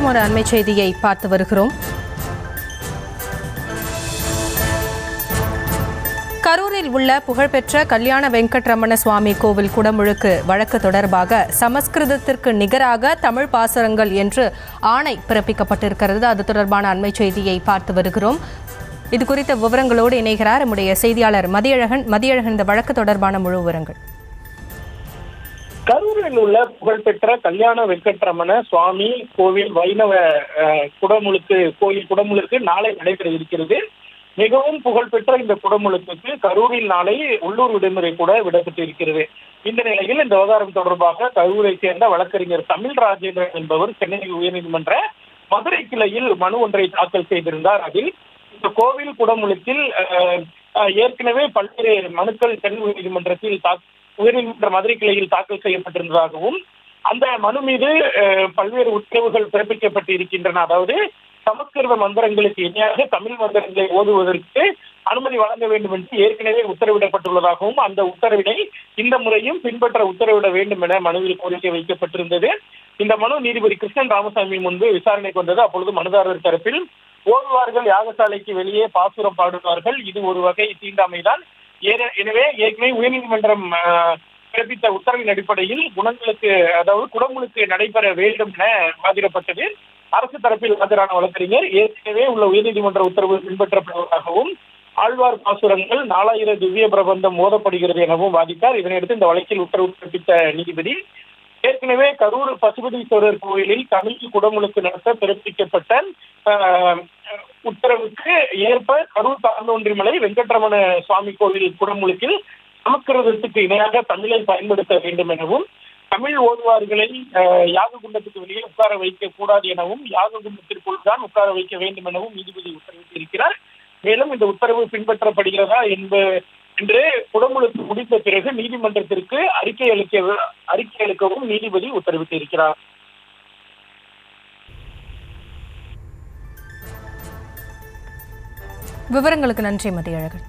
மற்றும் ஒரு அண்மை செய்தியை பார்த்து வருகிறோம். கரூரில் உள்ள புகழ்பெற்ற கல்யாண வெங்கட்ரமண சுவாமி கோவில் குடமுழுக்கு வழக்கு தொடர்பாக சமஸ்கிருதத்திற்கு நிகராக தமிழ் பாசுரங்கள் என்று ஆணை பிறப்பிக்கப்பட்டிருக்கிறது. அது தொடர்பான அண்மை செய்தியை பார்த்து வருகிறோம். இது குறித்த விவரங்களோடு இணைகிறார் நம்முடைய செய்தியாளர் மதியழகன். இந்த வழக்கு தொடர்பான முழு விவரங்கள். கரூரில் உள்ள புகழ்பெற்ற கல்யாண வெங்கட்ரமண சுவாமி கோவில் வைணவ கோயில் குடமுழுக்கு நாளை நடைபெற இருக்கிறது. மிகவும் புகழ்பெற்ற இந்த குடமுழுக்கு கரூரில் நாளை உள்ளூர் விடுமுறை கூட விடப்பட்டு இருக்கிறது. இந்த நிலையில் இந்த விவகாரம் தொடர்பாக கரூரை சேர்ந்த வழக்கறிஞர் தமிழ் ராஜேந்திரன் என்பவர் சென்னை உயர்நீதிமன்ற மதுரை கிளையில் மனு ஒன்றை தாக்கல் செய்திருந்தார். அதில் இந்த கோவில் குடமுழுக்கில் ஏற்கனவே பல்வேறு மனுக்கள் சென்னை உயர்நீதிமன்ற மதுரை கிளையில் தாக்கல் செய்யப்பட்டிருந்ததாகவும் அந்த மனு மீது பல்வேறு உத்தரவுகள் பிறப்பிக்கப்பட்டு இருக்கின்றன. அதாவது சமஸ்கிருத மந்திரங்களுக்கு இணையாக தமிழ் மந்திரங்களை ஓதுவதற்கு அனுமதி வழங்க வேண்டும் என்று ஏற்கனவே உத்தரவிடப்பட்டுள்ளதாகவும் அந்த உத்தரவினை இந்த முறையும் பின்பற்ற உத்தரவிட வேண்டும் என மனுவில் கோரிக்கை வைக்கப்பட்டிருந்தது. இந்த மனு நீதிபதி கிருஷ்ணன் ராமசாமி முன்பு விசாரணைக்கு வந்தது. அப்பொழுது மனுதாரர் தரப்பில் ஓதுவார்கள் யாகசாலைக்கு வெளியே பாசுரம் பாடுவார்கள், இது ஒரு வகை தீண்டாமைதான். எனவே ஏற்கனவே உயர்நீதிமன்றம் பிறப்பித்த உத்தரவின் அடிப்படையில் குடமுழுக்கு நடைபெற வேண்டும் என வாதிடப்பட்டது. அரசு தரப்பில் ஆஜரான வழக்கறிஞர் ஏற்கனவே உள்ள உயர்நீதிமன்ற உத்தரவு பின்பற்றப்படுவதாகவும் ஆழ்வார் பாசுரங்கள் 4000 திவ்ய பிரபந்தம் ஓதப்படுகிறது எனவும் வாதிட்டார். இதனையடுத்து இந்த வழக்கில் உத்தரவு பிறப்பித்த நீதிபதி ஏற்கனவே கரூர் பசுபதீஸ்வரர் கோயிலில் தமிழ் குடமுழுக்கு நடத்த பிறப்பிக்கப்பட்ட உத்தரவுக்கு ஏற்ப கரூர் தாந்தோன்றிமலை வெங்கட்ரமண சுவாமி கோவில் குடமுழுக்கில் சமஸ்கிருதத்துக்கு இணையாக தமிழை பயன்படுத்த வேண்டும் எனவும் தமிழ் ஓதுவார்களை யாக குண்டத்துக்கு வெளியே உட்கார வைக்க கூடாது எனவும் யாக குண்டத்திற்குள் தான் உட்கார வைக்க வேண்டும் எனவும் நீதிபதி உத்தரவிட்டிருக்கிறார். மேலும் இந்த உத்தரவு பின்பற்றப்படுகிறதா என்று குடமுழுக்கு முடித்த பிறகு நீதிமன்றத்திற்கு அறிக்கை அளிக்கவும் நீதிபதி உத்தரவிட்டிருக்கிறார். விவரங்களுக்கு நன்றி மதியழகன்.